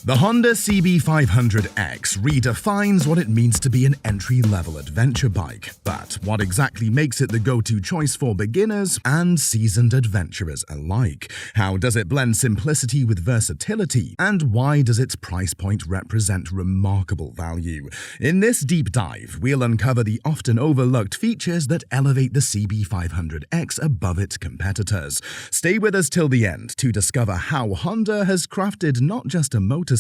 The Honda CB500X redefines what it means to be an entry-level adventure bike, but what exactly makes it the go-to choice for beginners and seasoned adventurers alike? How does it blend simplicity with versatility, and why does its price point represent remarkable value? In this deep dive, we'll uncover the often overlooked features that elevate the CB500X above its competitors. Stay with us till the end to discover how Honda has crafted not just a motorcycle,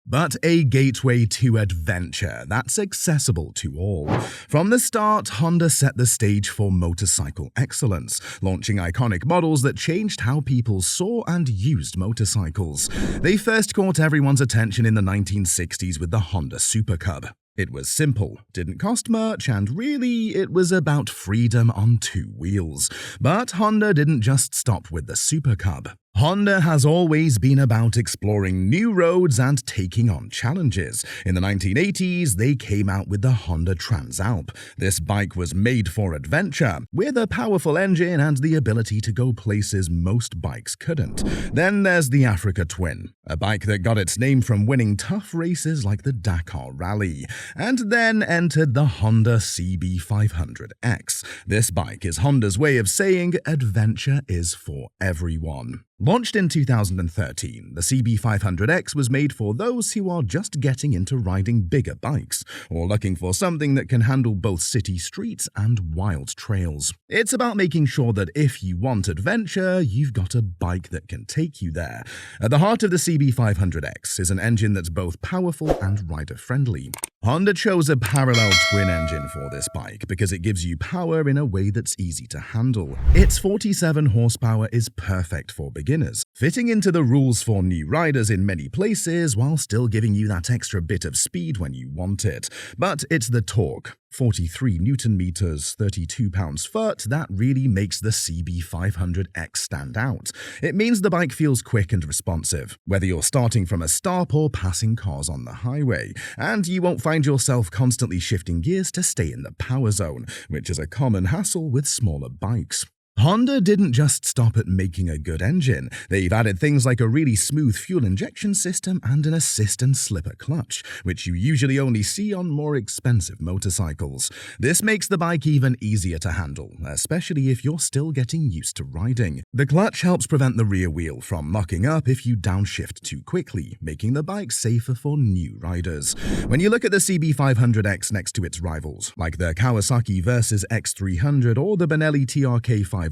but a gateway to adventure that's accessible to all. From the start, Honda set the stage for motorcycle excellence, launching iconic models that changed how people saw and used motorcycles. They first caught everyone's attention in the 1960s with the Honda SuperCub. It was simple, didn't cost much, and really, it was about freedom on two wheels. But Honda didn't just stop with the SuperCub. Honda has always been about exploring new roads and taking on challenges. In the 1980s, they came out with the Honda Transalp. This bike was made for adventure, with a powerful engine and the ability to go places most bikes couldn't. Then there's the Africa Twin, a bike that got its name from winning tough races like the Dakar Rally. And then entered the Honda CB500X. This bike is Honda's way of saying adventure is for everyone. Launched in 2013, the CB500X was made for those who are just getting into riding bigger bikes, or looking for something that can handle both city streets and wild trails. It's about making sure that if you want adventure, you've got a bike that can take you there. At the heart of the CB500X is an engine that's both powerful and rider-friendly. Honda chose a parallel twin engine for this bike because it gives you power in a way that's easy to handle. Its 47 horsepower is perfect for beginners, fitting into the rules for new riders in many places while still giving you that extra bit of speed when you want it. But it's the torque, 43 Newton meters, 32 pounds-foot, that really makes the CB500X stand out. It means the bike feels quick and responsive, whether you're starting from a stop or passing cars on the highway, and you won't find yourself constantly shifting gears to stay in the power zone, which is a common hassle with smaller bikes. Honda didn't just stop at making a good engine. They've added things like a really smooth fuel injection system and an assist and slipper clutch, which you usually only see on more expensive motorcycles. This makes the bike even easier to handle, especially if you're still getting used to riding. The clutch helps prevent the rear wheel from locking up if you downshift too quickly, making the bike safer for new riders. When you look at the CB500X next to its rivals, like the Kawasaki Versys X300 or the Benelli TRK 502,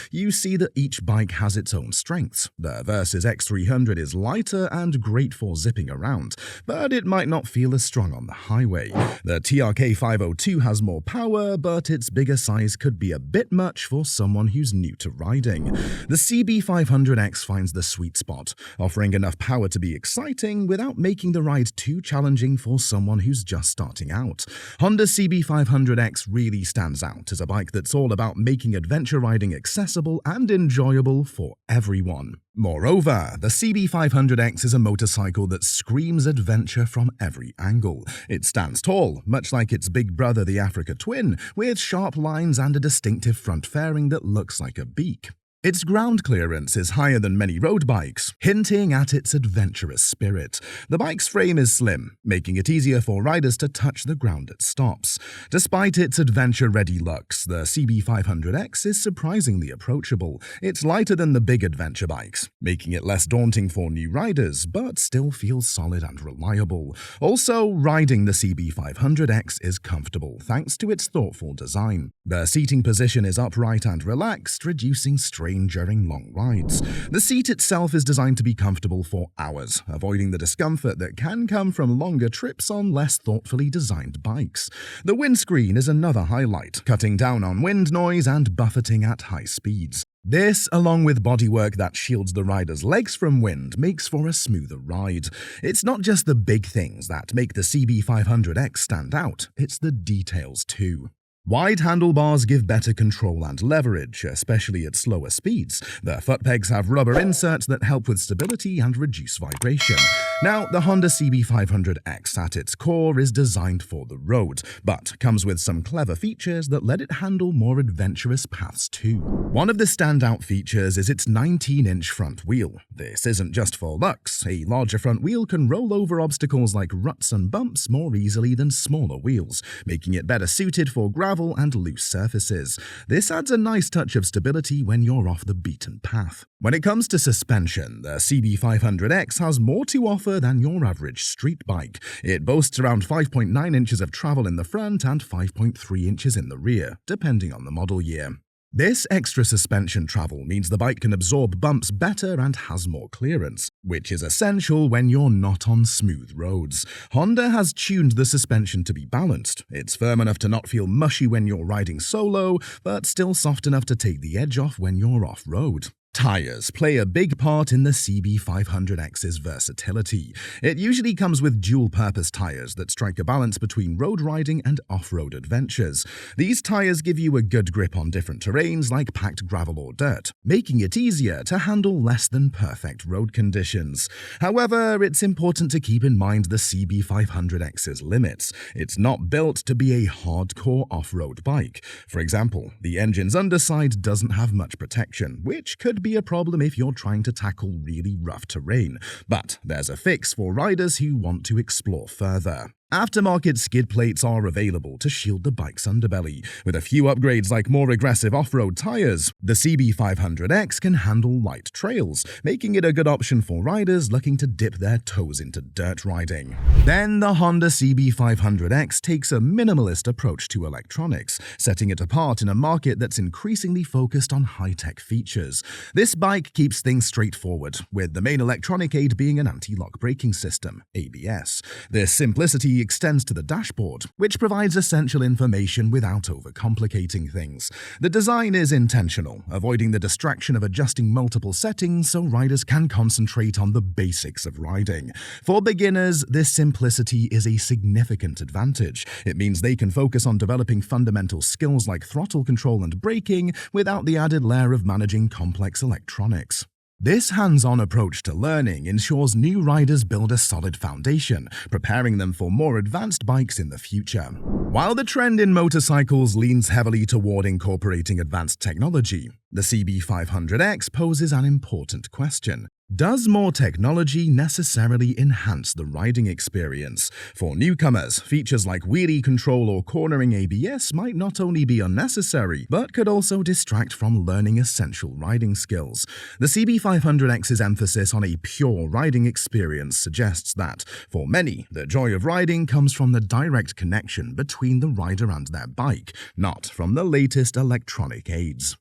you see that each bike has its own strengths. The Versys X300 is lighter and great for zipping around, but it might not feel as strong on the highway. The TRK 502 has more power, but its bigger size could be a bit much for someone who's new to riding. The CB500X finds the sweet spot, offering enough power to be exciting without making the ride too challenging for someone who's just starting out. Honda CB500X really stands out as a bike that's all about making adventure riding accessible and enjoyable for everyone. Moreover, the CB500X is a motorcycle that screams adventure from every angle. It stands tall, much like its big brother the Africa Twin, with sharp lines and a distinctive front fairing that looks like a beak. Its ground clearance is higher than many road bikes, hinting at its adventurous spirit. The bike's frame is slim, making it easier for riders to touch the ground at stops. Despite its adventure-ready looks, the CB500X is surprisingly approachable. It's lighter than the big adventure bikes, making it less daunting for new riders, but still feels solid and reliable. Also, riding the CB500X is comfortable thanks to its thoughtful design. The seating position is upright and relaxed, reducing strain during long rides. The seat itself is designed to be comfortable for hours, avoiding the discomfort that can come from longer trips on less thoughtfully designed bikes. The windscreen is another highlight, cutting down on wind noise and buffeting at high speeds. This, along with bodywork that shields the rider's legs from wind, makes for a smoother ride. It's not just the big things that make the CB500X stand out, it's the details too. Wide handlebars give better control and leverage, especially at slower speeds. The foot pegs have rubber inserts that help with stability and reduce vibration. Now, the Honda CB500X at its core is designed for the road, but comes with some clever features that let it handle more adventurous paths too. One of the standout features is its 19-inch front wheel. This isn't just for looks. A larger front wheel can roll over obstacles like ruts and bumps more easily than smaller wheels, making it better suited for gravel and loose surfaces. This adds a nice touch of stability when you're off the beaten path. When it comes to suspension, the CB500X has more to offer than your average street bike. It boasts around 5.9 inches of travel in the front and 5.3 inches in the rear, depending on the model year. This extra suspension travel means the bike can absorb bumps better and has more clearance, which is essential when you're not on smooth roads. Honda has tuned the suspension to be balanced. It's firm enough to not feel mushy when you're riding solo, but still soft enough to take the edge off when you're off-road. Tires play a big part in the CB500X's versatility. It usually comes with dual-purpose tires that strike a balance between road riding and off-road adventures. These tires give you a good grip on different terrains like packed gravel or dirt, making it easier to handle less than perfect road conditions. However, it's important to keep in mind the CB500X's limits. It's not built to be a hardcore off-road bike. For example, the engine's underside doesn't have much protection, which could be a problem if you're trying to tackle really rough terrain, but there's a fix for riders who want to explore further. Aftermarket skid plates are available to shield the bike's underbelly. With a few upgrades like more aggressive off-road tires, the CB500X can handle light trails, making it a good option for riders looking to dip their toes into dirt riding. Then the Honda CB500X takes a minimalist approach to electronics, setting it apart in a market that's increasingly focused on high-tech features. This bike keeps things straightforward, with the main electronic aid being an anti-lock braking system, ABS. This simplicity extends to the dashboard, which provides essential information without overcomplicating things. The design is intentional, avoiding the distraction of adjusting multiple settings so riders can concentrate on the basics of riding. For beginners, this simplicity is a significant advantage. It means they can focus on developing fundamental skills like throttle control and braking without the added layer of managing complex electronics. This hands-on approach to learning ensures new riders build a solid foundation, preparing them for more advanced bikes in the future. While the trend in motorcycles leans heavily toward incorporating advanced technology, the CB500X poses an important question. Does more technology necessarily enhance the riding experience? For newcomers, features like wheelie control or cornering ABS might not only be unnecessary, but could also distract from learning essential riding skills. The CB500X's emphasis on a pure riding experience suggests that, for many, the joy of riding comes from the direct connection between the rider and their bike, not from the latest electronic aids.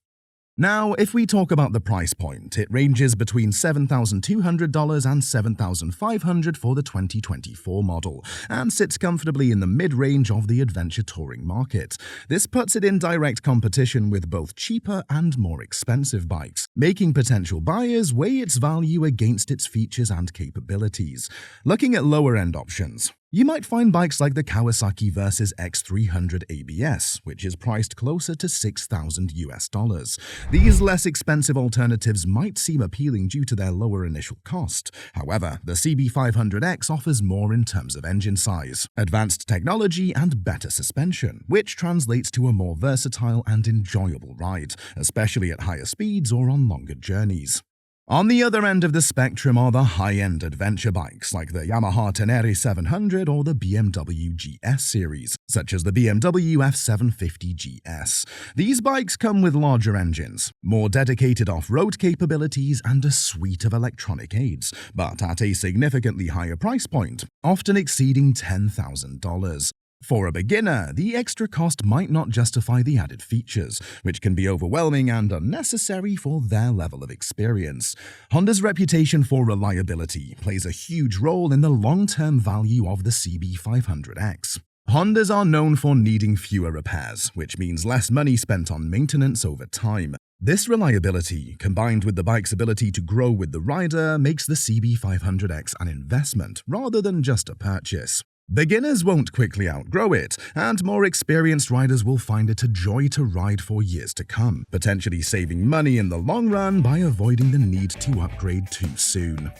Now, if we talk about the price point, it ranges between $7,200 and $7,500 for the 2024 model, and sits comfortably in the mid-range of the adventure touring market. This puts it in direct competition with both cheaper and more expensive bikes, making potential buyers weigh its value against its features and capabilities. Looking at lower-end options, you might find bikes like the Kawasaki Versys X300 ABS, which is priced closer to $6,000. These less expensive alternatives might seem appealing due to their lower initial cost. However, the CB500X offers more in terms of engine size, advanced technology, and better suspension, which translates to a more versatile and enjoyable ride, especially at higher speeds or on longer journeys. On the other end of the spectrum are the high-end adventure bikes like the Yamaha Tenere 700 or the BMW GS series, such as the BMW F750 GS. These bikes come with larger engines, more dedicated off-road capabilities, and a suite of electronic aids, but at a significantly higher price point, often exceeding $10,000. For a beginner, the extra cost might not justify the added features, which can be overwhelming and unnecessary for their level of experience. Honda's reputation for reliability plays a huge role in the long-term value of the CB500X. Hondas are known for needing fewer repairs, which means less money spent on maintenance over time. This reliability, combined with the bike's ability to grow with the rider, makes the CB500X an investment rather than just a purchase. Beginners won't quickly outgrow it, and more experienced riders will find it a joy to ride for years to come, potentially saving money in the long run by avoiding the need to upgrade too soon.